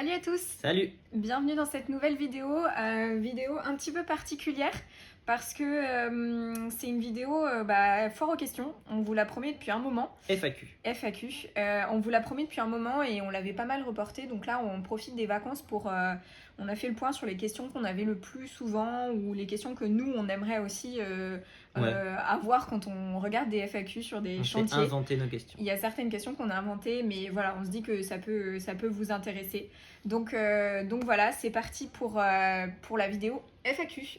Salut à tous, Salut! bienvenue dans cette nouvelle vidéo, vidéo un petit peu particulière parce que c'est une vidéo fort aux questions, on vous l'a promis depuis un moment. FAQ. FAQ, on vous l'a promis depuis un moment et on l'avait pas mal reporté, donc là on profite des vacances pour... on a fait le point sur les questions qu'on avait le plus souvent ou les questions que nous on aimerait aussi avoir quand on regarde des FAQ sur des chantiers. On s'est inventé nos questions. Il y a certaines questions qu'on a inventées, mais voilà, on se dit que ça peut vous intéresser. Donc voilà, c'est parti pour la vidéo FAQ.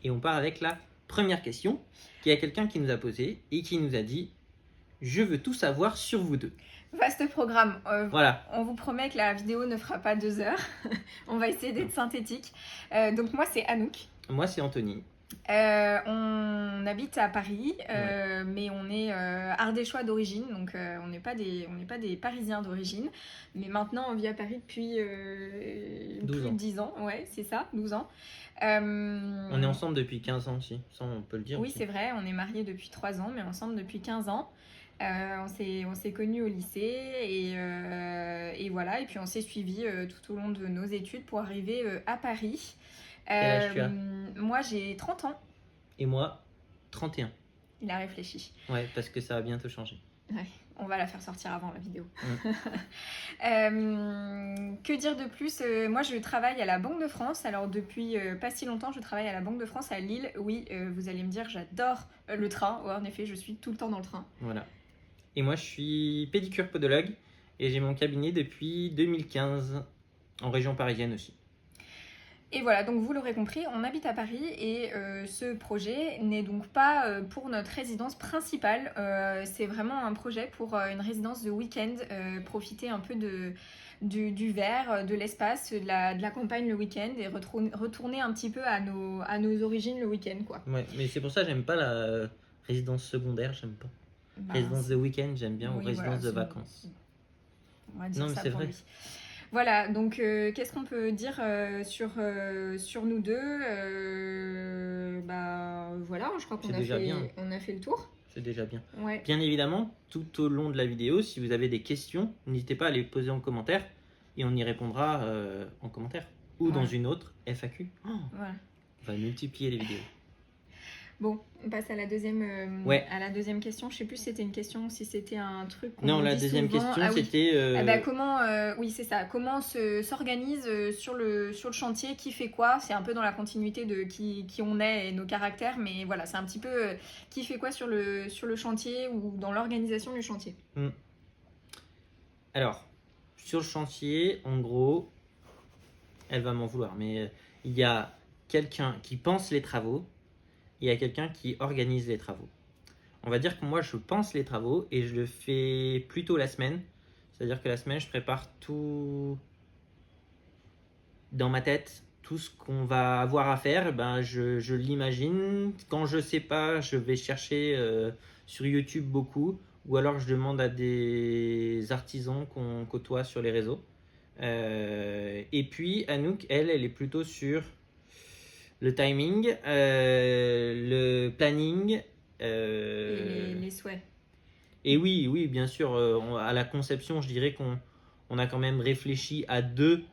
Et on part avec la première question, qui est quelqu'un qui nous a posé et qui nous a dit « Je veux tout savoir sur vous deux ». Vaste programme. Voilà. On vous promet que la vidéo ne fera pas 2 heures. On va essayer d'être synthétique. Donc moi, c'est Anouk. Moi, c'est Anthony. On habite à Paris, mais on est ardéchois d'origine, donc on n'est pas des Parisiens d'origine. Mais maintenant, on vit à Paris depuis plus de 10 ans. Ouais, c'est ça, 12 ans. On est ensemble depuis 15 ans aussi, ça on peut le dire. Oui, aussi. c'est vrai, on est mariés depuis 3 ans, mais ensemble depuis 15 ans. On s'est connus au lycée et voilà, et puis on s'est suivis tout au long de nos études pour arriver à Paris. Quel âge tu as ? Moi j'ai 30 ans. Et moi, 31. Il a réfléchi. Ouais, parce que ça va bientôt changer. Ouais, on va la faire sortir avant la vidéo. Que dire de plus ? Moi je travaille à la Banque de France. Alors depuis pas si longtemps je travaille à la Banque de France à Lille. Oui, vous allez me dire j'adore le train. Ouais, en effet je suis tout le temps dans le train. Voilà. Et moi je suis pédicure podologue et j'ai mon cabinet depuis 2015 en région parisienne aussi. Et voilà, donc vous l'aurez compris, on habite à Paris et ce projet n'est donc pas pour notre résidence principale. C'est vraiment un projet pour une résidence de week-end, profiter un peu du verre, de l'espace, de la campagne le week-end et retourner un petit peu à nos origines le week-end, quoi. Ouais, mais c'est pour ça que j'aime pas la résidence secondaire, j'aime pas. Résidence de week-end, j'aime bien, ou résidence de vacances. On va dire non, mais ça c'est pour vrai. lui. Voilà, donc qu'est-ce qu'on peut dire sur nous deux voilà, je crois qu'on a fait le tour. C'est déjà bien. Ouais. Bien évidemment, tout au long de la vidéo, si vous avez des questions, n'hésitez pas à les poser en commentaire et on y répondra en commentaire ou dans une autre FAQ. Voilà. On va multiplier les vidéos. Bon, on passe à la deuxième question. Je sais plus si c'était une question ou si c'était un truc. Non, la deuxième question c'était. Comment, oui, c'est ça. Comment s'organise sur le chantier, qui fait quoi ? C'est un peu dans la continuité de qui on est et nos caractères, mais voilà, c'est un petit peu qui fait quoi sur le chantier ou dans l'organisation du chantier. Alors, sur le chantier, en gros, elle va m'en vouloir, mais il y a quelqu'un qui pense les travaux. Il y a quelqu'un qui organise les travaux. On va dire que moi, je pense les travaux et je le fais plutôt la semaine. C'est-à-dire que la semaine, je prépare tout dans ma tête. Tout ce qu'on va avoir à faire, je l'imagine. Quand je ne sais pas, je vais chercher sur YouTube beaucoup. Ou alors, je demande à des artisans qu'on côtoie sur les réseaux. Et puis, Anouk, elle est plutôt sur... le timing, le planning. Et les souhaits. Et oui, bien sûr, à la conception, je dirais qu'on a quand même réfléchi à deux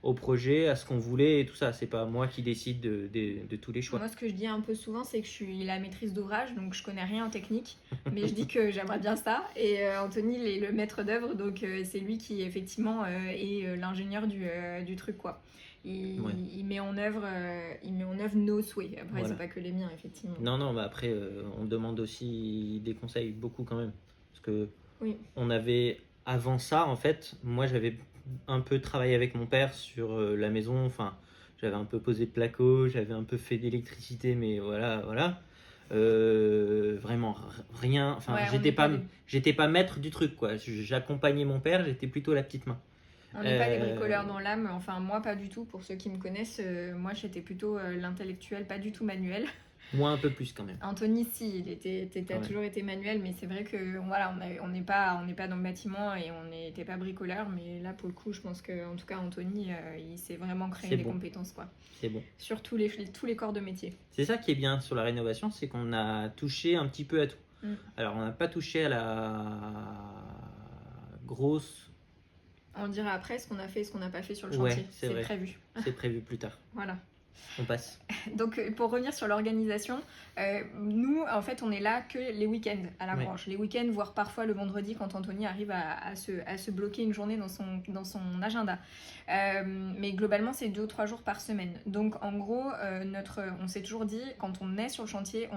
au projet, à ce qu'on voulait et tout ça. C'est pas moi qui décide de tous les choix. Moi, ce que je dis un peu souvent, c'est que je suis la maîtrise d'ouvrage, donc je connais rien en technique, mais je dis que j'aimerais bien ça. Et Anthony, il est le maître d'œuvre, donc c'est lui qui effectivement est l'ingénieur du truc, quoi. Il met en œuvre nos souhaits. Après, voilà. C'est pas que les miens, effectivement. Non, mais après, on demande aussi des conseils, beaucoup quand même. Parce que on avait, avant ça, en fait, moi j'avais un peu travaillé avec mon père sur la maison. Enfin, j'avais un peu posé de placo, j'avais un peu fait d'électricité, mais voilà. vraiment rien. Enfin, Ouais, on j'étais n'est pas pas, des- j'étais pas maître du truc, quoi. J'accompagnais mon père, j'étais plutôt la petite main. On n'est pas des Euh, bricoleurs dans l'âme, enfin moi pas du tout, pour ceux qui me connaissent, moi j'étais plutôt l'intellectuel, pas du tout manuel. Moi, un peu plus quand même. Anthony, si, t'as Ouais. toujours été manuel, mais c'est vrai que voilà, on n'est pas dans le bâtiment et on n'était pas bricoleur, mais là pour le coup, je pense que en tout cas Anthony, il s'est vraiment créé C'est des bon. compétences quoi, C'est bon. sur tous les corps de métier. C'est ça qui est bien sur la rénovation, c'est qu'on a touché un petit peu à tout. Mm. Alors, on n'a pas touché à la grosse. On dira après ce qu'on a fait et ce qu'on n'a pas fait sur le Ouais, chantier, c'est vrai. prévu. C'est prévu plus tard. Voilà. On passe. Donc pour revenir sur l'organisation, nous en fait on est là que les week-ends à la Ouais. branche. Les week-ends, voire parfois le vendredi quand Anthony arrive à se bloquer une journée dans son agenda. Mais globalement c'est 2 ou 3 jours par semaine. Donc en gros, on s'est toujours dit quand on est sur le chantier,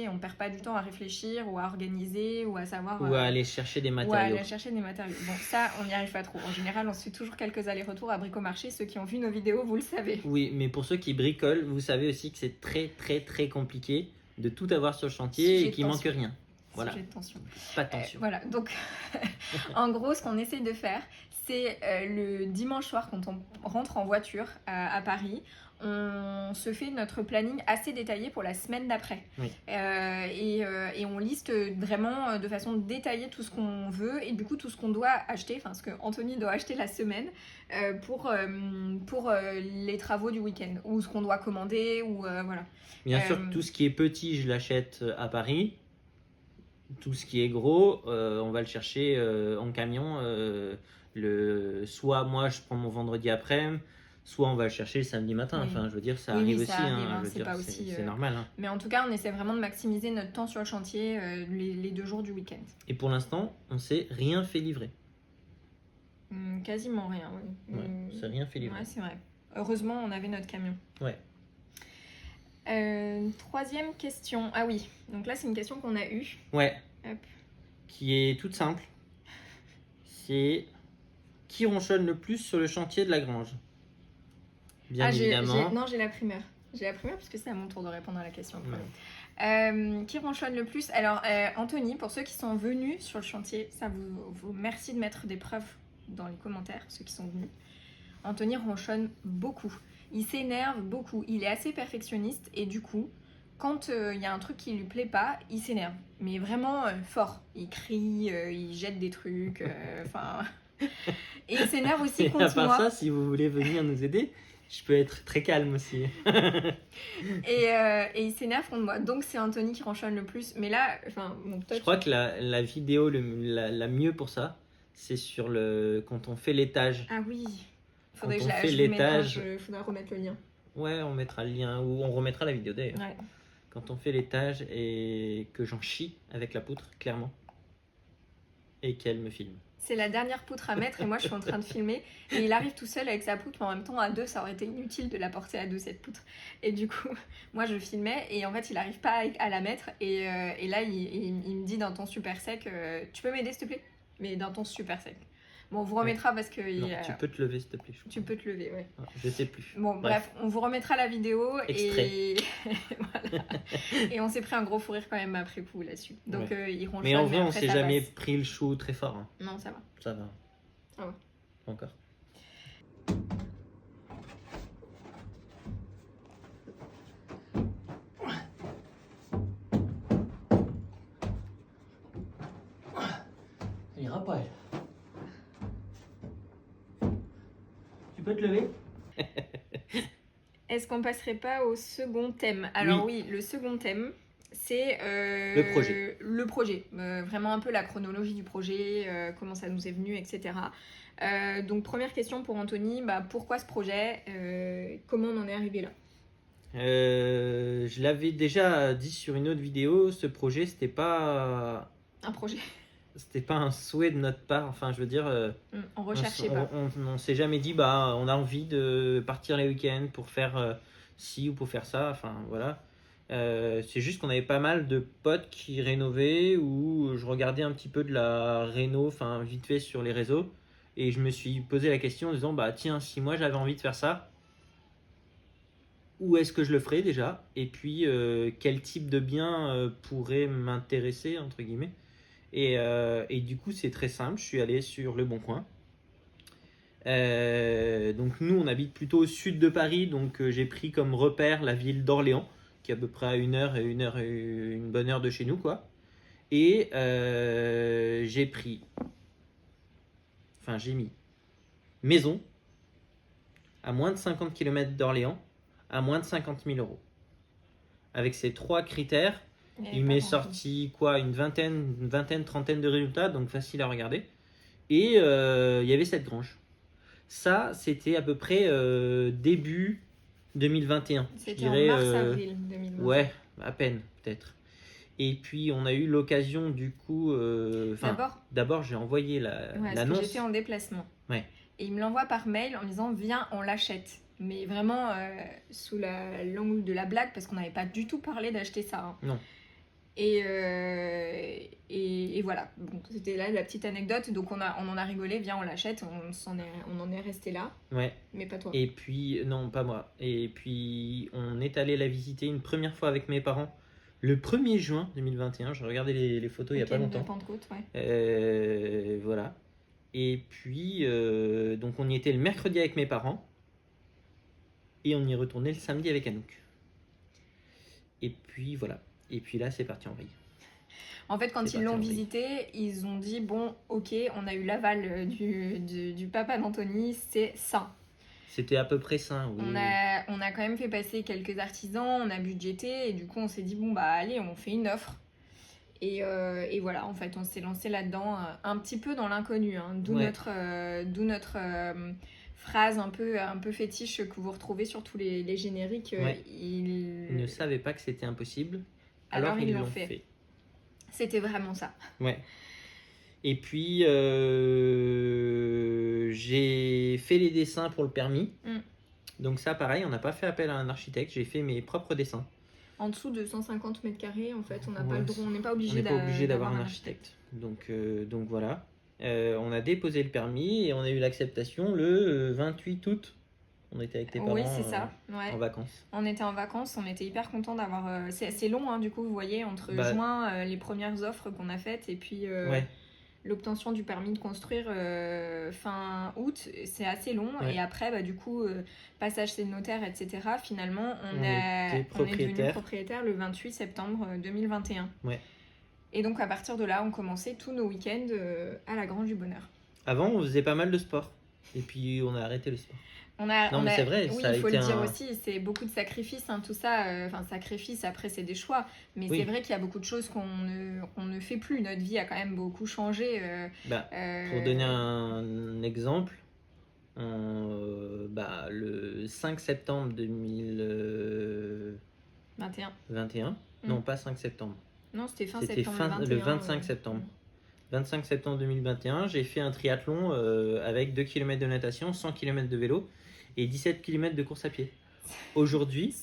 et on perd pas du temps à réfléchir ou à organiser ou à savoir... Ou à aller chercher des ou à matériaux. aller chercher des matériaux. Bon, ça, on n'y arrive pas trop. En général, on se fait toujours quelques allers-retours à Bricomarché. Ceux qui ont vu nos vidéos, vous le savez. Oui, mais pour ceux qui bricolent, vous savez aussi que c'est très très très compliqué de tout avoir sur le chantier Sujet et de qu'il manque tension. rien. Voilà. Sujet de tension. Pas de tension. Voilà, donc en gros, ce qu'on essaye de faire, c'est le dimanche soir, quand on rentre en voiture à Paris, on se fait notre planning assez détaillé pour la semaine d'après. Oui. Et on liste vraiment de façon détaillée tout ce qu'on veut et du coup tout ce qu'on doit acheter, enfin ce que Anthony doit acheter la semaine pour les travaux du week-end, ou ce qu'on doit commander, ou voilà. Bien sûr, tout ce qui est petit, je l'achète à Paris. Tout ce qui est gros, on va le chercher en camion. Soit moi, je prends mon vendredi après-midi, soit on va le chercher le samedi matin. Oui. Enfin, je veux dire, ça Oui, arrive oui, aussi. ça arrive, hein, hein, je veux c'est dire, pas aussi, c'est normal. Hein. Mais en tout cas, on essaie vraiment de maximiser notre temps sur le chantier les 2 jours du week-end. Et pour l'instant, on s'est rien fait livrer. Quasiment rien, oui. Ouais, on s'est rien fait livrer. Ouais, c'est vrai. Heureusement, on avait notre camion. Ouais. 3e question. Ah oui, donc là, c'est une question qu'on a eue. Ouais. Hop. Qui est toute simple. C'est qui ronchonne le plus sur le chantier de la grange? Bien évidemment. Non, j'ai la primeur. J'ai la primeur parce que c'est à mon tour de répondre à la question. Ouais. Qui ronchonne le plus? Alors, Anthony, pour ceux qui sont venus sur le chantier, ça vous merci de mettre des preuves dans les commentaires, ceux qui sont venus. Anthony ronchonne beaucoup. Il s'énerve beaucoup. Il est assez perfectionniste et du coup, quand il y a un truc qui lui plaît pas, il s'énerve. Mais vraiment fort. Il crie, il jette des trucs, enfin... Et il s'énerve aussi Et à contre part moi. ça, si vous voulez venir nous aider, je peux être très calme aussi. Et il s'énerve contre moi. Donc c'est Anthony qui ronchonne le plus. Mais là, enfin, bon, Je crois que la vidéo la mieux pour ça, c'est sur quand on fait l'étage. Ah oui. Faudrait Quand que on je fait je vous mette un, l'étage. faudra remettre le lien. Ouais, on mettra le lien ou on remettra la vidéo d'ailleurs. Ouais. Quand on fait l'étage et que j'en chie avec la poutre, clairement, et qu'elle me filme. C'est la dernière poutre à mettre et moi je suis en train de filmer et il arrive tout seul avec sa poutre, mais en même temps à 2 ça aurait été inutile de la porter à 2 cette poutre. Et du coup moi je filmais et en fait il arrive pas à la mettre et là il me dit d'un ton super sec tu peux m'aider s'il te plaît? Mais d'un ton super sec. Bon on vous remettra parce que Non, tu peux te lever s'il te plaît. tu peux te lever, ouais. Je sais plus. Bon bref, on vous remettra la vidéo Extrait. et voilà. Et on s'est pris un gros fou rire quand même après coup là-dessus. Donc il ronchonne. Mais en vrai, on après, s'est ça jamais passe. pris le chou très fort. Hein. Non ça va. Ça va. Ah ouais. Encore. Ça ira pas, elle. Tu peux te lever? Est-ce qu'on passerait pas au second thème? Alors oui, le second thème, c'est le projet. Le projet. Vraiment un peu la chronologie du projet, comment ça nous est venu, etc. Donc première question pour Anthony, pourquoi ce projet? Comment on en est arrivé là? Je l'avais déjà dit sur une autre vidéo, ce projet, c'était pas Un projet. C'était pas un souhait de notre part. Enfin, je veux dire, On recherchait pas. on s'est jamais dit, on a envie de partir les week-ends pour faire ci ou pour faire ça. Enfin, voilà. C'est juste qu'on avait pas mal de potes qui rénovaient ou je regardais un petit peu de la réno, enfin, vite fait sur les réseaux. Et je me suis posé la question en disant, tiens, si moi j'avais envie de faire ça, où est-ce que je le ferai déjà, et puis quel type de bien pourrait m'intéresser, entre guillemets. Et du coup, c'est très simple, je suis allé sur Le Bon Coin. Donc nous, on habite plutôt au sud de Paris, donc j'ai pris comme repère la ville d'Orléans, qui est à peu près à une bonne heure de chez nous, quoi. Et j'ai mis maison à moins de 50 km d'Orléans, à moins de 50 000 euros. Avec ces 3 critères, il m'est sorti quoi, une vingtaine, trentaine de résultats, donc facile à regarder. Et il y avait cette grange. Ça, c'était à peu près début 2021. C'était en mars-avril 2021. Ouais, à peine peut-être. Et puis on a eu l'occasion du coup. D'abord j'ai envoyé parce l'annonce. que j'étais en déplacement. Ouais. Et il me l'envoie par mail en me disant viens, on l'achète. Mais vraiment sous l'angle de la blague parce qu'on n'avait pas du tout parlé d'acheter ça. Hein. Non. Et voilà, bon, c'était là la petite anecdote. Donc on en a rigolé, viens on l'achète, on en est resté là. Ouais. Mais pas toi. Et puis, non, pas moi. Et puis on est allé la visiter une première fois avec mes parents le 1er juin 2021. Je regardais les photos il n'y a pas longtemps. De Pentecôte, ouais. Voilà. Et puis, donc on y était le mercredi avec mes parents. Et on y est retourné le samedi avec Anouk. Et puis voilà. Et puis là, c'est parti en vrille. En fait, quand ils l'ont visité, ils ont dit bon, ok, on a eu l'aval du papa d'Anthony, c'est sain. C'était à peu près sain, oui. On a quand même fait passer quelques artisans, on a budgété, et du coup, on s'est dit bon, bah allez, on fait une offre. Et voilà, en fait, on s'est lancé là-dedans un petit peu dans l'inconnu, hein, d'où notre phrase un peu fétiche que vous retrouvez sur tous les génériques. Ils ne savaient pas que c'était impossible, alors ils l'ont fait. C'était vraiment ça. Ouais. Et puis, j'ai fait les dessins pour le permis. Donc ça, pareil, on n'a pas fait appel à un architecte, j'ai fait mes propres dessins. En dessous de 150 mètres carrés, en fait, on n'a pas le droit, on n'est pas obligé d'avoir un architecte. Donc voilà. On a déposé le permis et on a eu l'acceptation le 28 août. On était avec tes parents. Oui, c'est ça. En vacances. On était en vacances, on était hyper contents d'avoir. C'est long, hein, du coup, vous voyez, entre juin, les premières offres qu'on a faites et puis l'obtention du permis de construire fin août, c'est assez long. Et après, du coup, passage chez le notaire, etc. Finalement, on est devenu propriétaire le 28 septembre 2021. Ouais. Et donc, à partir de là, on commençait tous nos week-ends à la Grange du Bonheur. Avant, on faisait pas mal de sport. Et puis, on a arrêté le sport. Mais c'est vrai, oui, il faut le dire aussi, c'est beaucoup de sacrifices, hein, tout ça. Sacrifices, après, c'est des choix. Mais c'est vrai qu'il y a beaucoup de choses qu'on ne fait plus. Notre vie a quand même beaucoup changé. Pour donner un exemple, le 5 septembre 2021. Non, pas 5 septembre. Non, c'était fin septembre. Le 25 septembre. 25 septembre 2021, j'ai fait un triathlon avec 2 km de natation, 100 km de vélo et 17 km de course à pied. Aujourd'hui,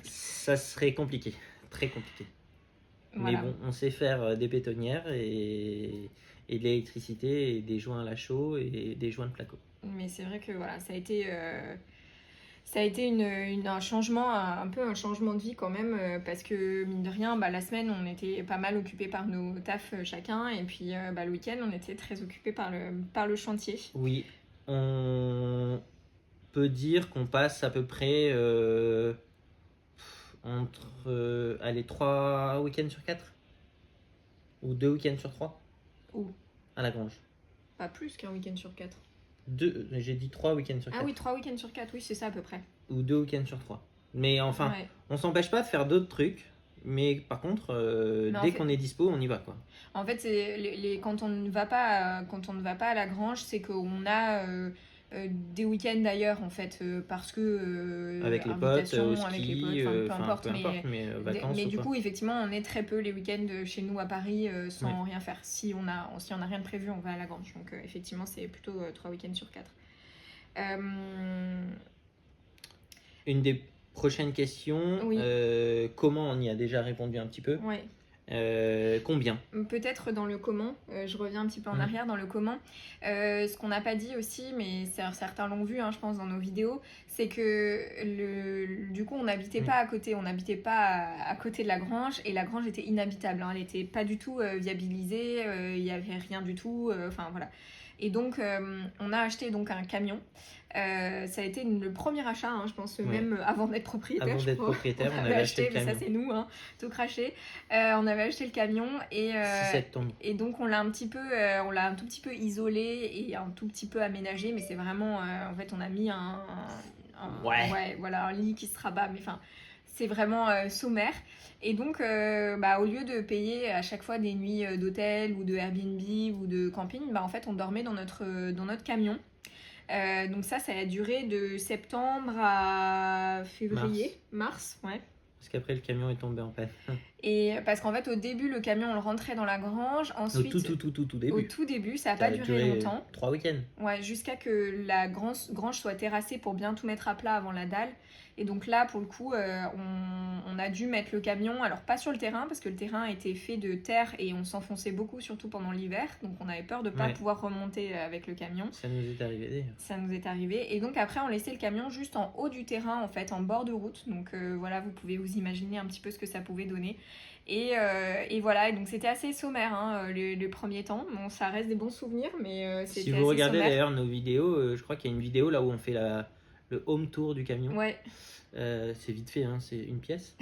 ça serait compliqué, très compliqué. Voilà. Mais bon, on sait faire des bétonnières et de l'électricité et des joints à la chaux et des joints de placo. Mais c'est vrai que voilà, ça a été un changement, un peu un changement de vie quand même, parce que mine de rien, la semaine, on était pas mal occupés par nos tafs chacun, et puis le week-end, on était très occupés par le chantier. Oui, on peut dire qu'on passe à peu près entre 3 week-ends sur 4 ou 2 week-ends sur 3. Où ? À la Grange. Pas plus qu'un week-end sur 4. J'ai dit 3 week-ends sur 4. Ah oui, 3 week-ends sur 4, oui, c'est ça à peu près. Ou 2 week-ends sur 3. Mais enfin, on s'empêche pas de faire d'autres trucs. Mais par contre, dès qu'on est dispo, on y va, quoi. En fait, quand on ne va pas à la Grange, c'est qu'on a des week-ends ailleurs, en fait, parce que avec les potes, au ski, avec les potes, peu importe, mais vacances. Mais du coup, effectivement, on est très peu les week-ends chez nous à Paris sans rien faire. Si on a rien de prévu, on va à la Grange. Donc effectivement, c'est plutôt 3 week-ends sur 4. Une des prochaines questions, comment on y a déjà répondu un petit peu. Combien? Peut-être dans le comment, je reviens un petit peu en arrière dans le comment. Ce qu'on n'a pas dit aussi, mais certains l'ont vu, hein, je pense, dans nos vidéos, c'est que du coup, on n'habitait pas à côté, on n'habitait pas à côté de la grange, et la grange était inhabitable, hein, elle n'était pas du tout viabilisée, il n'y avait rien du tout, enfin voilà. Et donc, on a acheté donc un camion. Ça a été le premier achat, hein, je pense, même avant d'être propriétaire. Avant d'être propriétaire, on avait acheté le camion. Mais ça, c'est nous, hein, tout craché. On avait acheté le camion et, 6 septembre. Et donc on l'a un petit peu, on l'a un tout petit peu isolé et un tout petit peu aménagé, mais c'est vraiment, en fait, on a mis voilà, un lit qui se rabat, mais enfin, c'est vraiment sommaire. Et donc, au lieu de payer à chaque fois des nuits d'hôtel ou de Airbnb ou de camping, en fait, on dormait dans notre camion. Donc ça a duré de septembre à février, mars, ouais. Parce qu'après, le camion est tombé en panne. Et parce qu'en fait, au début, le camion, on le rentrait dans la grange. Ensuite, au tout début, ça n'a pas duré longtemps. 3 week-ends. Ouais, jusqu'à que la grange soit terrassée pour bien tout mettre à plat avant la dalle. Et donc là, pour le coup, on a dû mettre le camion, alors pas sur le terrain, parce que le terrain était fait de terre et on s'enfonçait beaucoup, surtout pendant l'hiver. Donc on avait peur de ne pas pouvoir remonter avec le camion. Ça nous est arrivé d'ailleurs. Ça nous est arrivé. Et donc après, on laissait le camion juste en haut du terrain, en fait, en bord de route. Donc voilà, vous pouvez vous imaginer un petit peu ce que ça pouvait donner. Et voilà, et donc c'était assez sommaire, hein, le premier temps. Bon, ça reste des bons souvenirs, mais c'était assez sommaire. Si vous regardez d'ailleurs nos vidéos, je crois qu'il y a une vidéo là où on fait le home tour du camion. Ouais. C'est vite fait, hein, c'est une pièce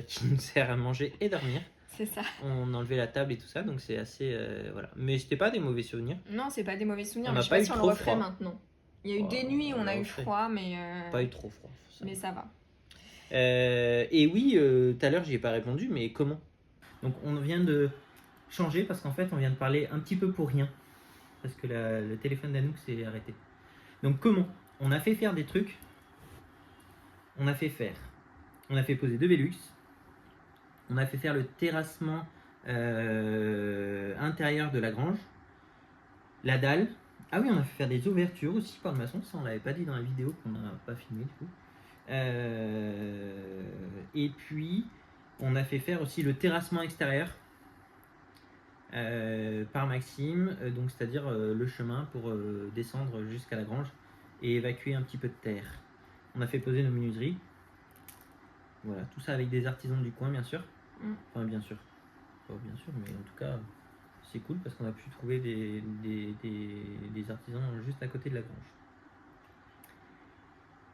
qui nous sert à manger et dormir. C'est ça. On enlevait la table et tout ça, donc c'est assez... voilà. Mais c'était pas des mauvais souvenirs. Non, c'est pas des mauvais souvenirs, on mais n'a je pas sais eu pas si on trop le referait froid. maintenant. Il y a eu des nuits où on a eu froid, mais... Pas eu trop froid. Mais ça va. Et oui, tout à l'heure, j'y ai pas répondu, mais comment? Donc on vient de changer parce qu'en fait, on vient de parler un petit peu pour rien. Parce que le téléphone d'Anouk s'est arrêté. Donc comment? On a fait faire des trucs. On a fait poser 2 Velux. On a fait faire le terrassement intérieur de la grange. La dalle. Ah oui, on a fait faire des ouvertures aussi par le maçon. Ça, on l'avait pas dit dans la vidéo qu'on n'a pas filmé du coup. Et puis, on a fait faire aussi le terrassement extérieur par Maxime. Donc, c'est-à-dire le chemin pour descendre jusqu'à la grange et évacuer un petit peu de terre. On a fait poser nos menuiseries. Voilà, tout ça avec des artisans du coin, bien sûr. Enfin, bien sûr. Pas bien sûr, mais en tout cas, c'est cool parce qu'on a pu trouver des artisans juste à côté de la grange.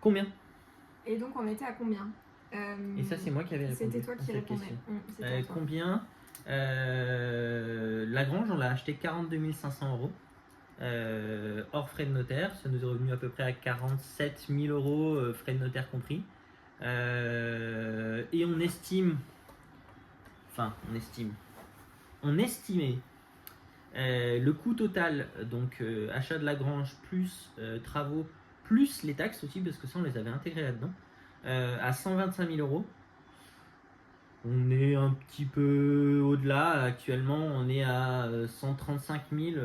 Combien? Et donc, on était à combien? Et ça, c'est moi qui avais répondu. C'était toi qui répondais. Combien? La grange, on l'a acheté 42 500 euros. Hors frais de notaire, ça nous est revenu à peu près à 47 000 euros, frais de notaire compris. Et on estimait le coût total, donc achat de la grange plus travaux, plus les taxes aussi, parce que ça on les avait intégrés là-dedans, à 125 000 euros. On est un petit peu au-delà. Actuellement, on est à 135 000,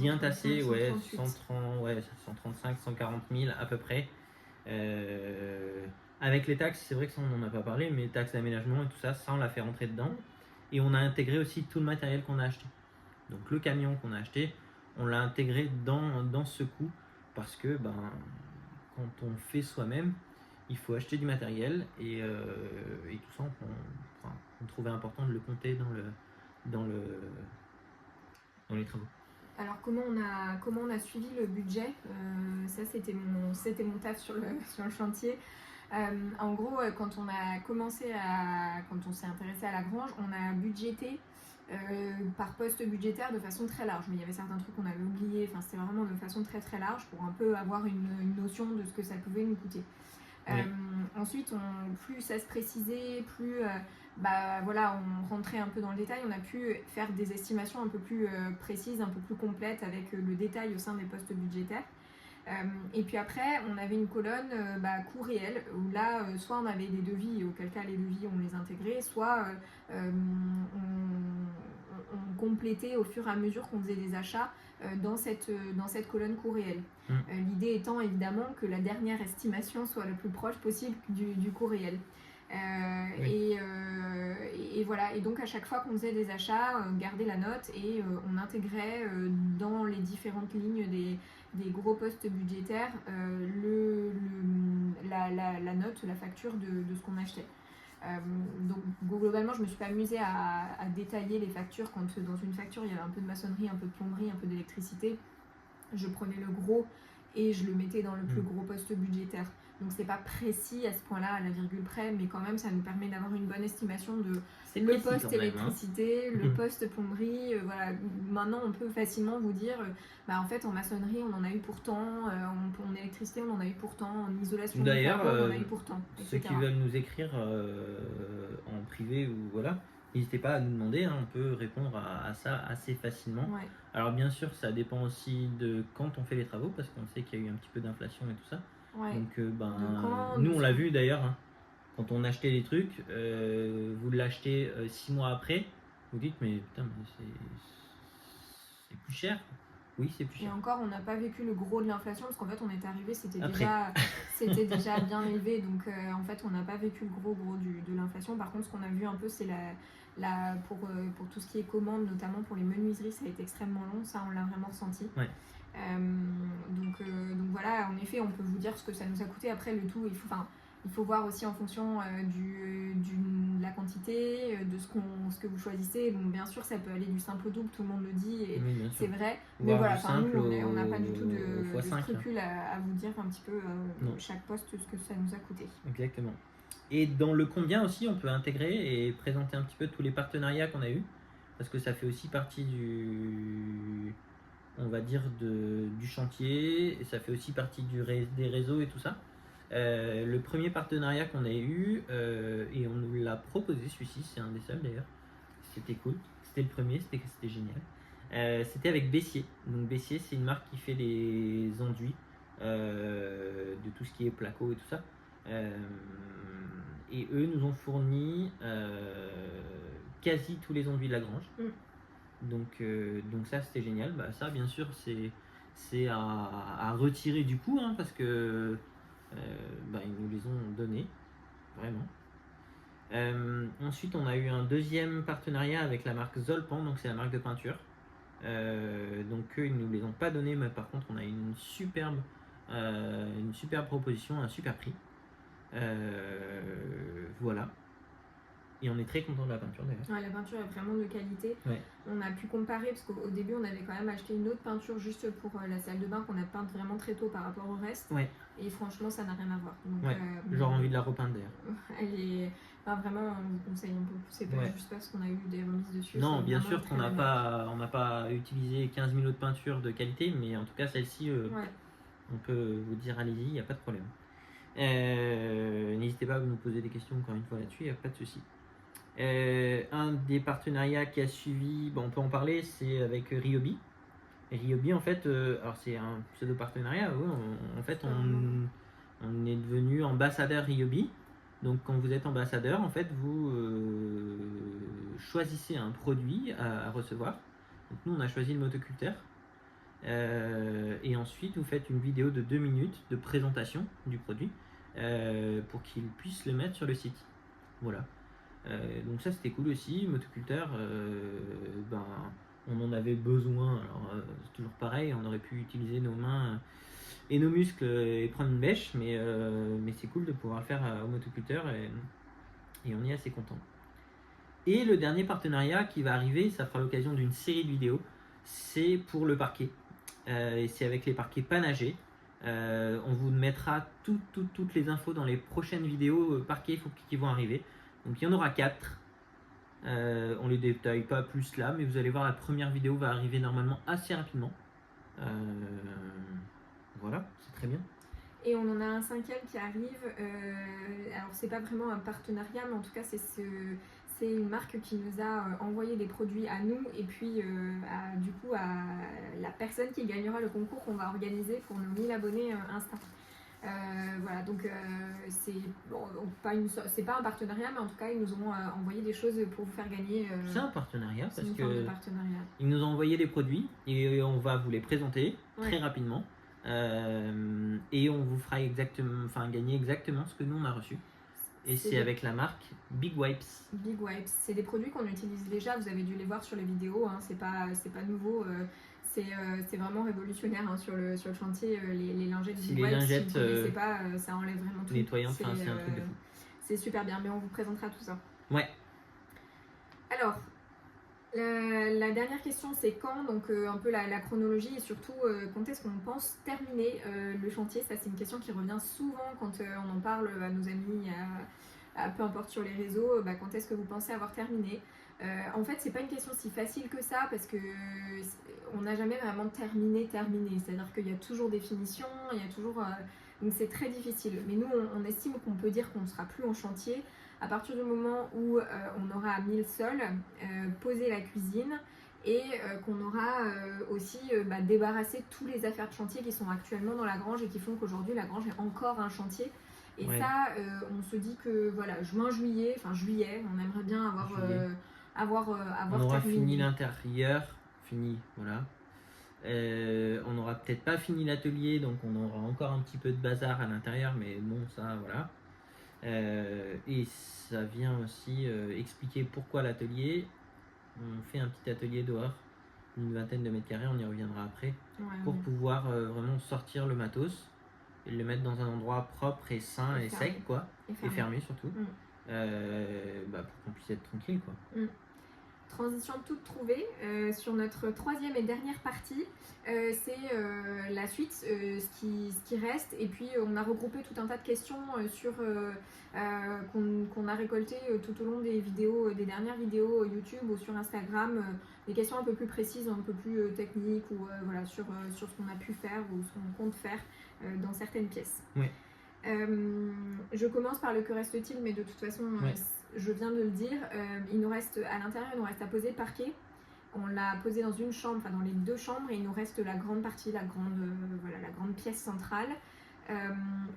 bien tassé, 135, 140 000 à peu près. Avec les taxes, c'est vrai que ça on n'en a pas parlé, mais taxes d'aménagement et tout ça, on l'a fait rentrer dedans. Et on a intégré aussi tout le matériel qu'on a acheté. Donc le camion qu'on a acheté, on l'a intégré dans ce coût parce que quand on fait soi-même, il faut acheter du matériel et tout ça, on trouvait important de le compter dans les travaux. Alors comment on a suivi le budget? Ça c'était mon taf sur le chantier. En gros, quand on s'est intéressé à la grange, on a budgété par poste budgétaire de façon très large. Mais il y avait certains trucs qu'on avait oubliés. Enfin, c'était vraiment de façon très très large pour un peu avoir une notion de ce que ça pouvait nous coûter. Oui. Ensuite, plus ça se précisait, plus on rentrait un peu dans le détail, on a pu faire des estimations un peu plus précises, un peu plus complètes avec le détail au sein des postes budgétaires. Et puis après, on avait une colonne coût réel, où là, soit on avait des devis, et auquel cas les devis on les intégrait, soit on complétait au fur et à mesure qu'on faisait des achats dans cette colonne coût réel. L'idée étant évidemment que la dernière estimation soit le plus proche possible du coût réel. Et voilà, et donc à chaque fois qu'on faisait des achats, on gardait la note et on intégrait dans les différentes lignes des gros postes budgétaires la note, la facture de ce qu'on achetait. Donc globalement, je me suis pas amusée à détailler les factures quand dans une facture il y avait un peu de maçonnerie, un peu de plomberie, un peu d'électricité. Je prenais le gros et je le mettais dans le plus gros poste budgétaire. Donc c'est pas précis à ce point-là, à la virgule près, mais quand même ça nous permet d'avoir une bonne estimation de le poste électricité, le poste plomberie. Voilà. Maintenant on peut facilement vous dire, en fait en maçonnerie on en a eu pourtant, en électricité on en a eu pourtant, en isolation d'ailleurs, on en a eu pourtant, etc. Ceux qui veulent nous écrire en privé ou voilà, n'hésitez pas à nous demander, hein, on peut répondre à ça assez facilement. Ouais. Alors bien sûr, ça dépend aussi de quand on fait les travaux, parce qu'on sait qu'il y a eu un petit peu d'inflation et tout ça. Ouais. Donc nous on l'a vu d'ailleurs, hein, quand on achetait les trucs, vous l'achetez 6 mois après, vous dites mais putain, mais c'est plus cher. Oui, c'est plus cher. Et encore, on n'a pas vécu le gros de l'inflation parce qu'en fait, on est arrivé, c'était déjà bien élevé. Donc, en fait, on n'a pas vécu le gros de l'inflation. Par contre, ce qu'on a vu un peu, c'est pour tout ce qui est commande, notamment pour les menuiseries, ça a été extrêmement long. Ça, on l'a vraiment ressenti. Ouais. Donc voilà, en effet, on peut vous dire ce que ça nous a coûté. Après, le tout, il faut voir aussi en fonction de la quantité, de ce que vous choisissez. Donc bien sûr, ça peut aller du simple au double, tout le monde le dit, et oui, c'est vrai. Mais voilà, nous, on n'a pas du tout de scrupule à vous dire un petit peu chaque poste, ce que ça nous a coûté. Exactement. Et dans le combien aussi, on peut intégrer et présenter un petit peu tous les partenariats qu'on a eus, parce que ça fait aussi partie on va dire du chantier, et ça fait aussi partie des réseaux et tout ça. Le premier partenariat qu'on a eu, et on nous l'a proposé, celui-ci, c'est un des seuls d'ailleurs, c'était cool, c'était le premier, c'était génial. C'était avec Bessier. Donc Bessier, c'est une marque qui fait les enduits de tout ce qui est placo et tout ça. Et eux nous ont fourni quasi tous les enduits de la grange. Donc ça c'était génial. Ça bien sûr c'est à retirer du coup, hein, parce que ils nous les ont donnés vraiment. Ensuite on a eu un deuxième partenariat avec la marque Zolpan, donc c'est la marque de peinture. Donc eux ils nous les ont pas donnés, mais par contre on a eu une superbe proposition, un super prix. Voilà. Et on est très content de la peinture d'ailleurs. Ouais, la peinture est vraiment de qualité. Ouais. On a pu comparer parce qu'au début on avait quand même acheté une autre peinture juste pour la salle de bain qu'on a peinte vraiment très tôt par rapport au reste. Ouais. Et franchement ça n'a rien à voir. Donc, j'aurais envie de la repeindre d'ailleurs. Elle est... vraiment on vous conseille un peu. C'est pas juste parce qu'on a eu des remises dessus. Non, bien sûr qu'on n'a pas utilisé 15 000 autres peintures de qualité, mais en tout cas celle-ci, on peut vous dire allez-y, il n'y a pas de problème. N'hésitez pas à nous poser des questions encore une fois là-dessus, il n'y a pas de souci. Un des partenariats qui a suivi, on peut en parler, c'est avec Ryobi. Ryobi, en fait, alors c'est un pseudo-partenariat, en fait, on est devenu ambassadeur Ryobi. Donc, quand vous êtes ambassadeur, en fait, vous choisissez un produit à recevoir. Donc, nous, on a choisi le motoculteur. Et ensuite, vous faites une vidéo de 2 minutes de présentation du produit pour qu'il puisse le mettre sur le site. Voilà. Donc ça c'était cool aussi. Motoculteur, on en avait besoin. Alors c'est toujours pareil, on aurait pu utiliser nos mains et nos muscles et prendre une bêche, mais c'est cool de pouvoir le faire au motoculteur et on est assez content. Et le dernier partenariat qui va arriver, ça fera l'occasion d'une série de vidéos, c'est pour le parquet. Et c'est avec les parquets Panager. On vous mettra toutes les infos dans les prochaines vidéos parquets qui vont arriver. Donc il y en aura 4. On les détaille pas plus là, mais vous allez voir, la première vidéo va arriver normalement assez rapidement. Voilà, c'est très bien. Et on en a un 5e qui arrive. Alors c'est pas vraiment un partenariat, mais en tout cas c'est une marque qui nous a envoyé des produits à nous et puis à la personne qui gagnera le concours qu'on va organiser pour nos 1000 abonnés Insta. Voilà, donc c'est pas un partenariat, mais en tout cas ils nous ont envoyé des choses pour vous faire gagner. C'est un partenariat parce que partenariat. Ils nous ont envoyé des produits et on va vous les présenter très rapidement. Et on vous fera gagner exactement ce que nous on a reçu. Et c'est avec la marque Big Wipes. Big Wipes, c'est des produits qu'on utilise déjà, vous avez dû les voir sur les vidéos, hein, c'est pas nouveau, c'est vraiment révolutionnaire hein, sur le chantier, les lingettes Big Wipes, lingettes, si vous ne connaissez pas, ça enlève vraiment tout. Nettoyantes, c'est un truc de fou. C'est super bien, mais on vous présentera tout ça. Ouais. Alors, la dernière question c'est quand, donc un peu la chronologie et surtout quand est-ce qu'on pense terminer le chantier. Ça c'est une question qui revient souvent quand on en parle à nos amis, peu importe sur les réseaux, quand est-ce que vous pensez avoir terminé. En fait c'est pas une question si facile que ça parce que on n'a jamais vraiment terminé, c'est-à-dire qu'il y a toujours des finitions, il y a toujours... donc c'est très difficile, mais nous on estime qu'on peut dire qu'on ne sera plus en chantier à partir du moment où on aura mis le sol, posé la cuisine et qu'on aura aussi débarrassé tous les affaires de chantier qui sont actuellement dans la grange et qui font qu'aujourd'hui la grange est encore un chantier. Et ouais. ça, on se dit que voilà, juillet, on aimerait bien avoir on aura terminé. fini l'intérieur, voilà. On n'aura peut-être pas fini l'atelier, donc on aura encore un petit peu de bazar à l'intérieur, mais bon, ça, voilà. Et ça vient aussi expliquer pourquoi l'atelier. On fait un petit atelier dehors, une vingtaine de mètres carrés, on y reviendra après, pour pouvoir vraiment sortir le matos et le mettre dans un endroit propre et sain et sec, quoi, et fermé surtout, pour qu'on puisse être tranquille, quoi. Transition toute trouvée sur notre troisième et dernière partie, c'est la suite, ce qui reste, et puis on a regroupé tout un tas de questions qu'on a récoltées tout au long des vidéos, des dernières vidéos YouTube ou sur Instagram, des questions un peu plus précises, un peu plus techniques ou voilà, sur ce qu'on a pu faire ou ce qu'on compte faire dans certaines pièces. Ouais. Je commence par le que reste-t-il, mais de toute façon je viens de le dire, il nous reste à l'intérieur, il nous reste à poser le parquet. On l'a posé dans une chambre, enfin dans les deux chambres, et il nous reste la grande partie, la grande pièce centrale.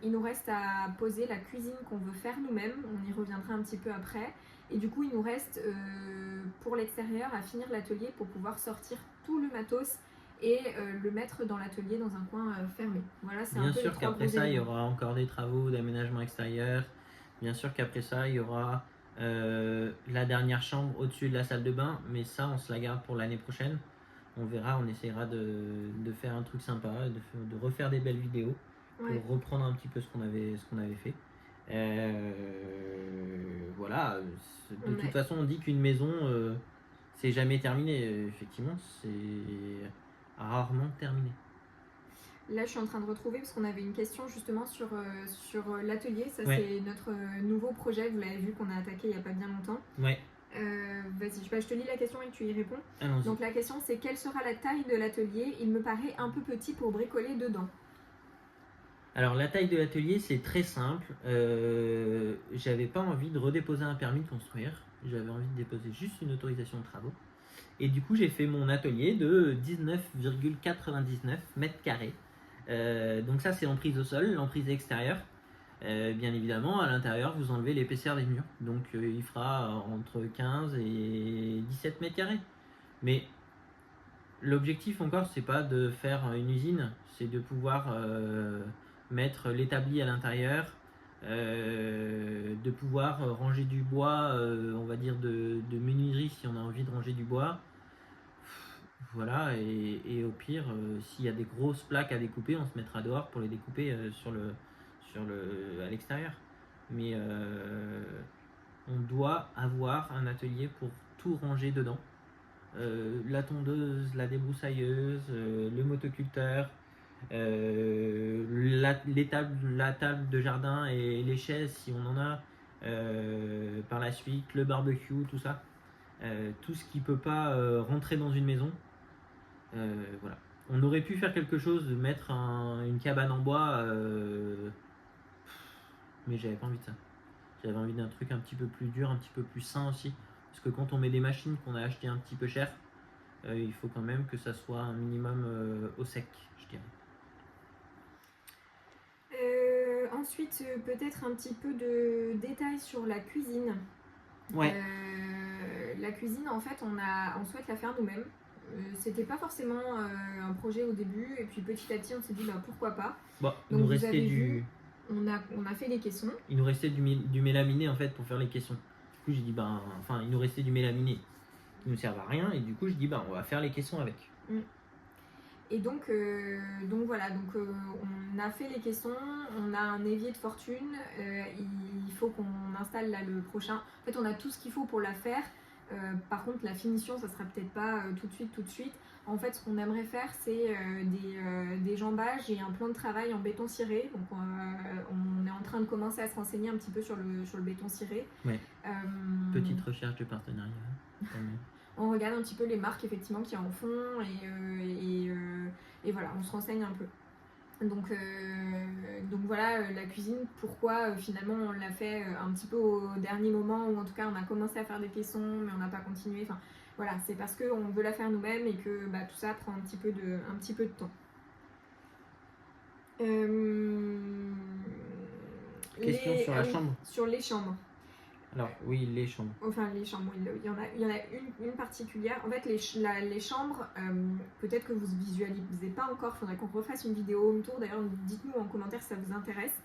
Il nous reste à poser la cuisine qu'on veut faire nous-mêmes, on y reviendra un petit peu après. Et du coup il nous reste pour l'extérieur à finir l'atelier pour pouvoir sortir tout le matos et le mettre dans l'atelier dans un coin fermé. Voilà, c'est bien un peu sûr qu'après ça il y aura encore des travaux d'aménagement extérieur. Bien sûr qu'après ça il y aura la dernière chambre au-dessus de la salle de bain, mais ça on se la garde pour l'année prochaine. On verra, on essaiera de faire un truc sympa, de refaire des belles vidéos pour reprendre un petit peu ce qu'on avait fait. Voilà, de toute façon on dit qu'une maison c'est jamais terminé. Effectivement, c'est rarement terminé. Là, je suis en train de retrouver parce qu'on avait une question justement sur l'atelier. Ça, c'est notre nouveau projet. Vous l'avez vu qu'on a attaqué il n'y a pas bien longtemps. Vas-y, je te lis la question et tu y réponds. Allons-y. Donc la question, c'est quelle sera la taille de l'atelier? Il me paraît un peu petit pour bricoler dedans. Alors la taille de l'atelier, c'est très simple. J'avais pas envie de redéposer un permis de construire. J'avais envie de déposer juste une autorisation de travaux. Et du coup, j'ai fait mon atelier de 19,99 mètres carrés. Donc ça, c'est l'emprise au sol, l'emprise extérieure. Bien évidemment, à l'intérieur, vous enlevez l'épaisseur des murs. Donc il fera entre 15 et 17 mètres carrés. Mais l'objectif encore, c'est pas de faire une usine, c'est de pouvoir mettre l'établi à l'intérieur, de pouvoir ranger du bois, on va dire de menuiserie si on a envie de ranger du bois. Voilà, et au pire, s'il y a des grosses plaques à découper, on se mettra dehors pour les découper à l'extérieur. Mais on doit avoir un atelier pour tout ranger dedans. La tondeuse, la débroussailleuse, le motoculteur, la table de jardin et les chaises si on en a, par la suite, le barbecue, tout ça. Tout ce qui peut pas rentrer dans une maison. Voilà. On aurait pu faire quelque chose, de mettre une cabane en bois, mais j'avais pas envie de ça. J'avais envie d'un truc un petit peu plus dur, un petit peu plus sain aussi. Parce que quand on met des machines qu'on a achetées un petit peu cher, il faut quand même que ça soit un minimum au sec, je dirais. Ensuite, peut-être un petit peu de détails sur la cuisine. La cuisine, en fait, on souhaite la faire nous-mêmes. C'était pas forcément un projet au début, et puis petit à petit, on s'est dit pourquoi pas. Bon, donc il nous restait on a fait les caissons. Il nous restait du mélaminé en fait pour faire les caissons. Du coup, j'ai dit, il nous restait du mélaminé qui ne nous servait à rien. Et du coup, je dis, on va faire les caissons avec. Et donc voilà, on a fait les caissons, on a un évier de fortune, il faut qu'on installe là le prochain. En fait, on a tout ce qu'il faut pour la faire. Par contre, la finition, ça sera peut-être pas tout de suite. En fait, ce qu'on aimerait faire, c'est des jambages et un plan de travail en béton ciré. Donc, on est en train de commencer à se renseigner un petit peu sur le béton ciré. Ouais. Petite recherche de partenariat. On regarde un petit peu les marques effectivement qui en font et voilà, on se renseigne un peu. Donc voilà, la cuisine, pourquoi finalement on l'a fait un petit peu au dernier moment, ou en tout cas on a commencé à faire des caissons mais on n'a pas continué. Enfin voilà, c'est parce qu'on veut la faire nous-mêmes et que tout ça prend un petit peu de temps. Question sur la chambre. Sur les chambres. Alors oui, les chambres. Enfin les chambres, il y en a une particulière. En fait les chambres, peut-être que vous ne visualisez pas encore, il faudrait qu'on refasse une vidéo home tour. D'ailleurs dites-nous en commentaire si ça vous intéresse.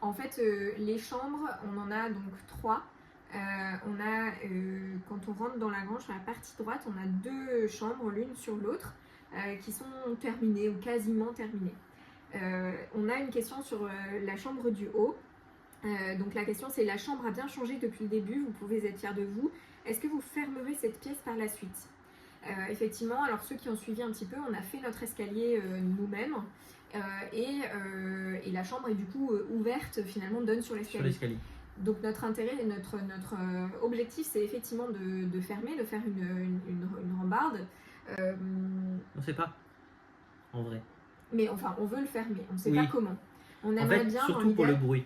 En fait les chambres, on en a donc 3. On a, quand on rentre dans la grange, sur la partie droite, on a 2 chambres l'une sur l'autre qui sont terminées ou quasiment terminées. On a une question sur la chambre du haut. Donc la question c'est: la chambre a bien changé depuis le début, vous pouvez être fiers de vous. Est-ce que vous fermerez cette pièce par la suite? Effectivement, alors ceux qui ont suivi un petit peu, on a fait notre escalier nous-mêmes et la chambre est du coup ouverte, finalement donne sur l'escalier. Donc notre intérêt et notre objectif c'est effectivement de fermer, de faire une rambarde. On ne sait pas, en vrai. Mais enfin on veut le fermer, on ne sait pas comment. On aimerait bien surtout pour le bruit.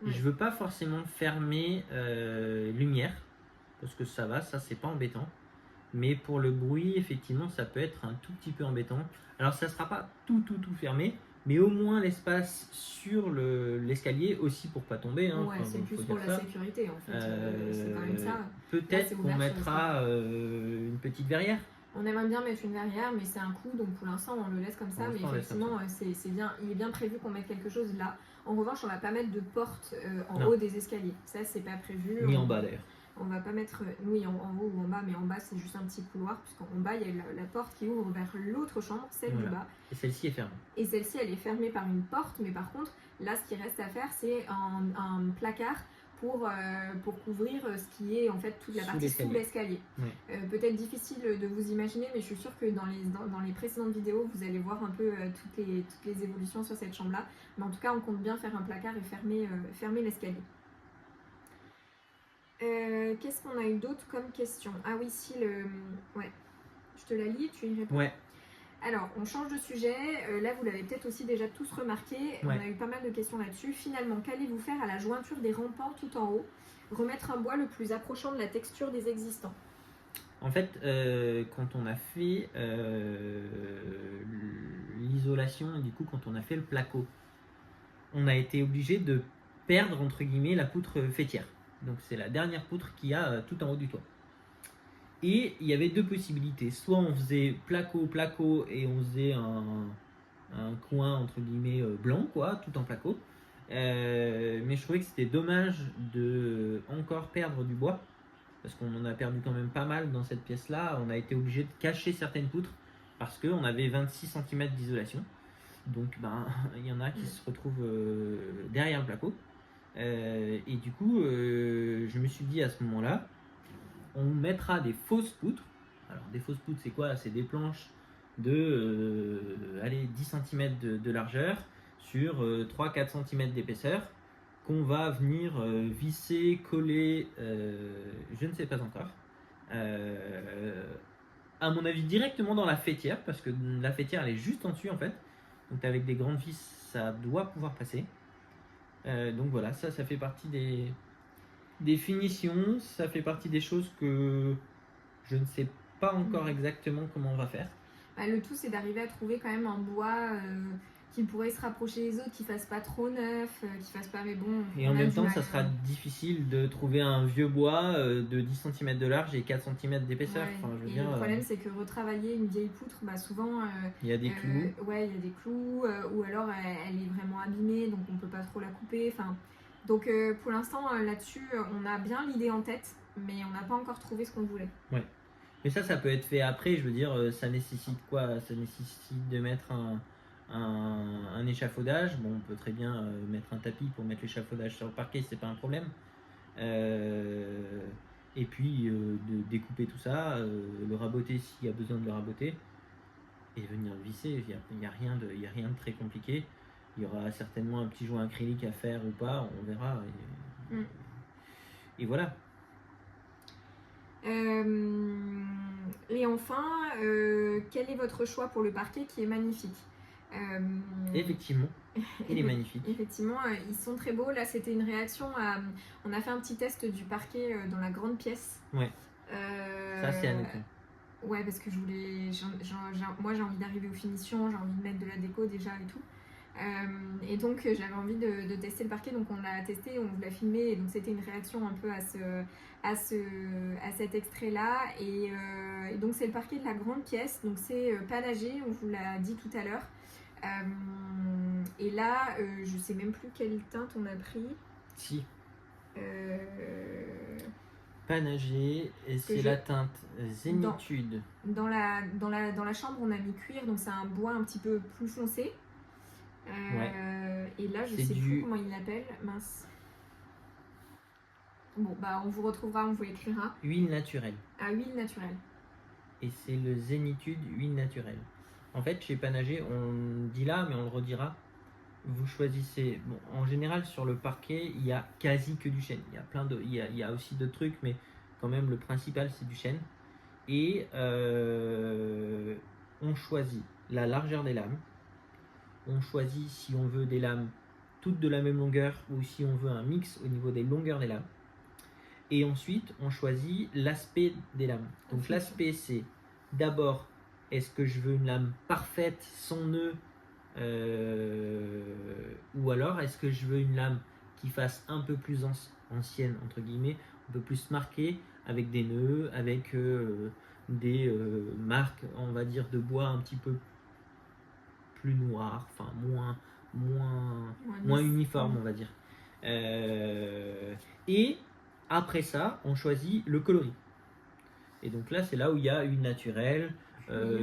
Oui. Je veux pas forcément fermer lumière, parce que ça c'est pas embêtant. Mais pour le bruit, effectivement, ça peut être un tout petit peu embêtant. Alors ça sera pas tout fermé, mais au moins l'espace sur l'escalier aussi pour pas tomber. Ouais, c'est plus pour la sécurité en fait. C'est quand même ça. Peut-être qu'on mettra une petite verrière. On aimerait bien mettre une verrière, mais c'est un coût, donc pour l'instant on le laisse comme ça. Mais effectivement, c'est bien, il est bien prévu qu'on mette quelque chose là. En revanche, on va pas mettre de porte en haut des escaliers. Ça, c'est pas prévu. Ni en bas d'ailleurs. On va pas mettre, oui, en haut ou en bas, mais en bas c'est juste un petit couloir, puisqu'en bas il y a la porte qui ouvre vers l'autre chambre, celle du bas. Et celle-ci est fermée. Et celle-ci elle est fermée par une porte, mais par contre, là ce qui reste à faire c'est un placard pour couvrir ce qui est en fait toute la partie sous l'escalier. Ouais. Peut-être difficile de vous imaginer, mais je suis sûre que dans les précédentes vidéos, vous allez voir un peu toutes les évolutions sur cette chambre-là. Mais en tout cas, on compte bien faire un placard et fermer l'escalier. Qu'est-ce qu'on a eu d'autre comme question? Ah oui, ouais. Je te la lis, tu y réponds. Ouais. Alors, on change de sujet. Là, vous l'avez peut-être aussi déjà tous remarqué. Ouais. On a eu pas mal de questions là-dessus. Finalement, qu'allez-vous faire à la jointure des remparts tout en haut? Remettre un bois le plus approchant de la texture des existants. En fait, quand on a fait l'isolation et du coup quand on a fait le placo, on a été obligé de perdre entre guillemets la poutre faîtière. Donc c'est la dernière poutre qu'il y a tout en haut du toit. Et il y avait 2 possibilités. Soit on faisait placo et on faisait un coin entre guillemets blanc quoi, tout en placo. Mais je trouvais que c'était dommage de encore perdre du bois, parce qu'on en a perdu quand même pas mal dans cette pièce là. On a été obligé de cacher certaines poutres parce qu'on avait 26 cm d'isolation, donc il y en a qui se retrouvent derrière le placo, et du coup je me suis dit à ce moment là, on mettra des fausses poutres. Alors des fausses poutres c'est quoi? C'est des planches de 10 cm de largeur sur 3-4 cm d'épaisseur, qu'on va venir visser, coller, je ne sais pas encore, à mon avis directement dans la faîtière, parce que la faîtière elle est juste en dessus en fait, donc avec des grandes vis ça doit pouvoir passer. Donc voilà, ça fait partie des finitions, ça fait partie des choses que je ne sais pas encore exactement comment on va faire. Le tout c'est d'arriver à trouver quand même un bois qui pourrait se rapprocher des autres, qui fasse pas trop neuf, qui fasse pas, mais bon. Et en même temps, ça sera difficile de trouver un vieux bois de 10 cm de large et 4 cm d'épaisseur. Ouais. Enfin, je veux Et dire, le problème, c'est que retravailler une vieille poutre, bah, souvent. il y a des clous. Ouais, il y a des clous, ou alors elle est vraiment abîmée, donc on peut pas trop la couper. Enfin, donc pour l'instant, là-dessus, on a bien l'idée en tête, mais on n'a pas encore trouvé ce qu'on voulait. Ouais. Mais ça peut être fait après. Je veux dire, ça nécessite quoi? Ça nécessite de mettre un échafaudage. Bon, on peut très bien mettre un tapis pour mettre l'échafaudage sur le parquet, c'est pas un problème. Et puis de découper tout ça, le raboter s'il y a besoin de le raboter, et venir le visser. Il n'y a rien de très compliqué. Il y aura certainement un petit joint acrylique à faire ou pas, on verra. Et voilà. Et enfin, quel est votre choix pour le parquet qui est magnifique? Effectivement, il est magnifique. Effectivement, ils sont très beaux. Là, c'était une réaction à... On a fait un petit test du parquet dans la grande pièce. Ouais. Ça, c'est à noter. Ouais, parce que je voulais... moi, j'ai envie d'arriver aux finitions, j'ai envie de mettre de la déco déjà et tout. Et donc, j'avais envie de tester le parquet. Donc, on l'a testé, on vous l'a filmé. Et donc, c'était une réaction un peu à cet extrait-là. Et donc, c'est le parquet de la grande pièce. Donc, c'est panagé, on vous l'a dit tout à l'heure. Et là, je sais même plus quelle teinte on a pris. Si. Panagé, et c'est la teinte Zénitude. Dans la chambre, on a mis cuir, donc c'est un bois un petit peu plus foncé. Et là, je sais plus comment il l'appelle, mince. Bon, bah on vous retrouvera, on vous écrira. Huile naturelle. Ah, huile naturelle. Et c'est le Zénitude huile naturelle. En fait, chez Panagé, on dit là, mais on le redira. Vous choisissez. Bon, en général, sur le parquet, il y a quasi que du chêne. Il y a plein de, il y a aussi d'autres trucs, mais quand même, le principal, c'est du chêne. Et on choisit la largeur des lames. On choisit si on veut des lames toutes de la même longueur ou si on veut un mix au niveau des longueurs des lames. Et ensuite, on choisit l'aspect des lames. Donc l'aspect, c'est d'abord, est-ce que je veux une lame parfaite, sans nœud, ou alors est-ce que je veux une lame qui fasse un peu plus ancienne, entre guillemets, un peu plus marquée, avec des nœuds, avec des marques, on va dire, de bois un petit peu plus noir, enfin moins uniforme, on va dire. Et après ça, on choisit le coloris. Et donc là, c'est là où il y a une naturelle,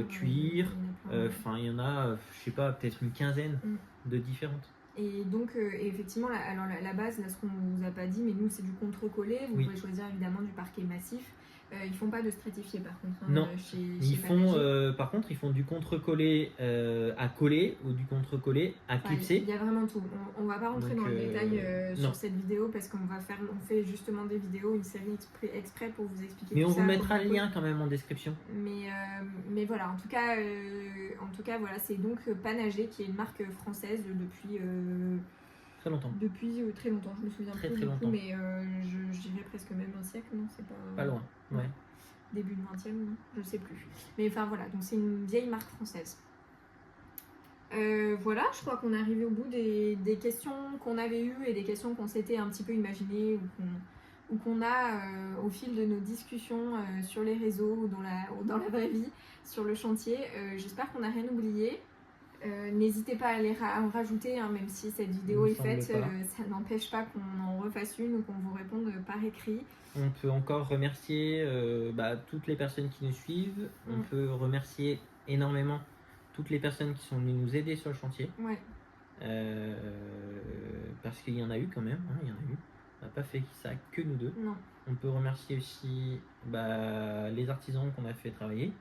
cuir, enfin il y en a, je sais pas, peut-être une quinzaine de différentes. Et donc, effectivement, alors la base, là, ce qu'on ne vous a pas dit, mais nous, c'est du contre-collé. Vous pouvez choisir évidemment du parquet massif. Ils font pas de stratifié par contre. Non, par contre, ils font du contre-collé à coller ou du contre-collé à clipser. Il y a vraiment tout. On va pas rentrer dans le détail sur cette vidéo parce qu'on fait justement des vidéos, une série exprès pour vous expliquer. Mais on vous mettra le lien quand même en description. Mais voilà, en tout cas, voilà, c'est donc Panagé qui est une marque française depuis. Très longtemps. Depuis très longtemps, je me souviens très plus longtemps. Mais je dirais presque même un siècle, non, c'est pas... Pas loin, ouais. Début du 20e, je sais plus. Mais enfin voilà, donc c'est une vieille marque française. Voilà, je crois qu'on est arrivé au bout des questions qu'on avait eues et des questions qu'on s'était un petit peu imaginées ou qu'on a au fil de nos discussions sur les réseaux ou dans la vraie vie, sur le chantier. J'espère qu'on n'a rien oublié. N'hésitez pas à en rajouter, hein, même si cette vidéo est faite, ça n'empêche pas qu'on en refasse une ou qu'on vous réponde par écrit. On peut encore remercier toutes les personnes qui nous suivent. On peut remercier énormément toutes les personnes qui sont venues nous aider sur le chantier. Ouais. Parce qu'il y en a eu quand même, hein, il y en a eu. On n'a pas fait ça que nous deux. Non. On peut remercier aussi les artisans qu'on a fait travailler.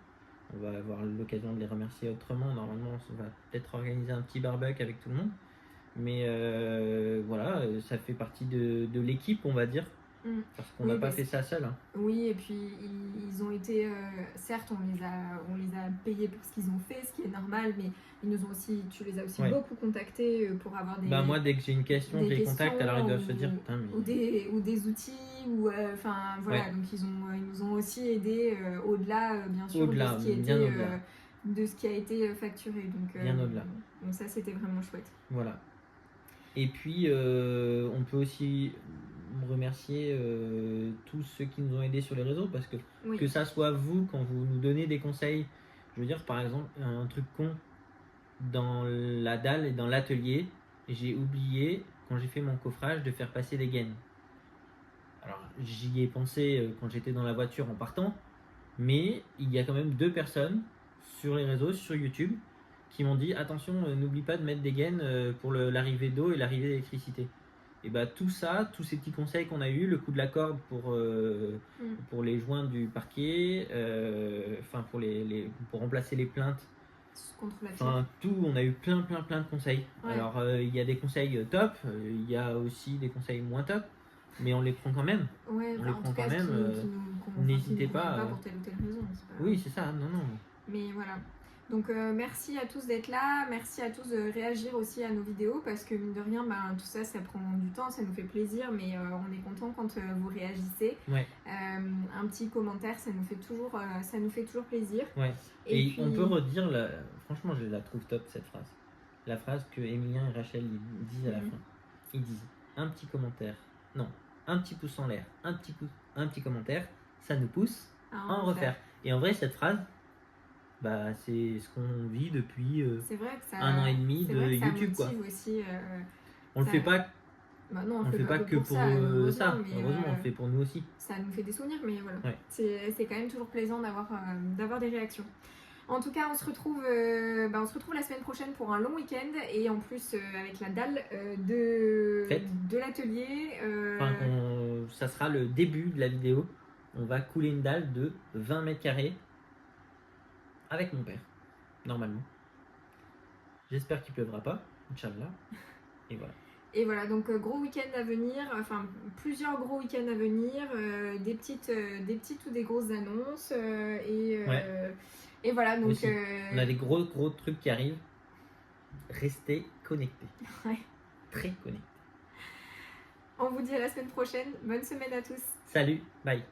On va avoir l'occasion de les remercier autrement. Normalement, on va peut-être organiser un petit barbecue avec tout le monde. Mais voilà, ça fait partie de l'équipe, on va dire. Parce qu'on n'a pas fait ça seul. Hein. Oui, et puis ils ont été... certes, on les a payés pour ce qu'ils ont fait, ce qui est normal, mais ils nous ont aussi, tu les as aussi beaucoup contactés pour avoir des... moi, dès que j'ai une question, je les contacte, alors ils doivent se dire... Putain, mais... ou des outils, ou... Enfin, voilà, donc ils nous ont aussi aidés au-delà, bien sûr, au-delà, de ce qui bien était... au-delà. de ce qui a été facturé. Donc, Bien au-delà. Donc ça, c'était vraiment chouette. Voilà. Et puis, on peut aussi remercier tous ceux qui nous ont aidés sur les réseaux, parce que ça soit vous, quand vous nous donnez des conseils, je veux dire, par exemple, un truc con, dans la dalle et dans l'atelier, j'ai oublié, quand j'ai fait mon coffrage, de faire passer des gaines. Alors, j'y ai pensé quand j'étais dans la voiture en partant, mais il y a quand même 2 personnes sur les réseaux, sur YouTube, qui m'ont dit attention, n'oublie pas de mettre des gaines pour l'arrivée d'eau et l'arrivée d'électricité. Et bah tout ça, tous ces petits conseils qu'on a eu, le coup de la corde pour les joints du parquet, enfin pour remplacer les plaintes, Contre la enfin tout, on a eu plein de conseils. Ouais. Alors il y a des conseils top, il y a aussi des conseils moins top, mais on les prend quand même. Ouais, On les prend quand cas, même. N'hésitez pas. Pour telle ou telle raison. Pas... Oui, c'est ça, non. Mais voilà. Donc merci à tous d'être là, merci à tous de réagir aussi à nos vidéos, parce que mine de rien, tout ça, ça prend du temps, ça nous fait plaisir, mais on est content quand vous réagissez. Ouais. Un petit commentaire, ça nous fait toujours plaisir. Ouais. Et puis... on peut redire, franchement, je la trouve top cette phrase. La phrase que Emilien et Rachel disent à la fin. Ils disent un petit commentaire, non, un petit pouce en l'air, un petit commentaire, ça nous pousse à en refaire. Et en vrai, cette phrase, c'est ce qu'on vit depuis ça, 1 an et demi de YouTube, quoi. Aussi, on le fait pas. Non, on le fait pas que pour ça. Heureusement, on le fait pour nous aussi. Ça nous fait des souvenirs, mais voilà. Ouais. C'est quand même toujours plaisant d'avoir des réactions. En tout cas, on se retrouve la semaine prochaine pour un long week-end, et en plus avec la dalle de l'atelier. Ça sera le début de la vidéo. On va couler une dalle de 20 mètres carrés avec mon père, normalement. J'espère qu'il pleuvra pas, Inch'Allah. Et voilà. Et voilà, donc gros week-end à venir, enfin plusieurs gros week-ends à venir, des petites ou des grosses annonces, et voilà, donc... on a des gros trucs qui arrivent. Restez connectés. Ouais. Très connectés. On vous dit à la semaine prochaine. Bonne semaine à tous. Salut, bye.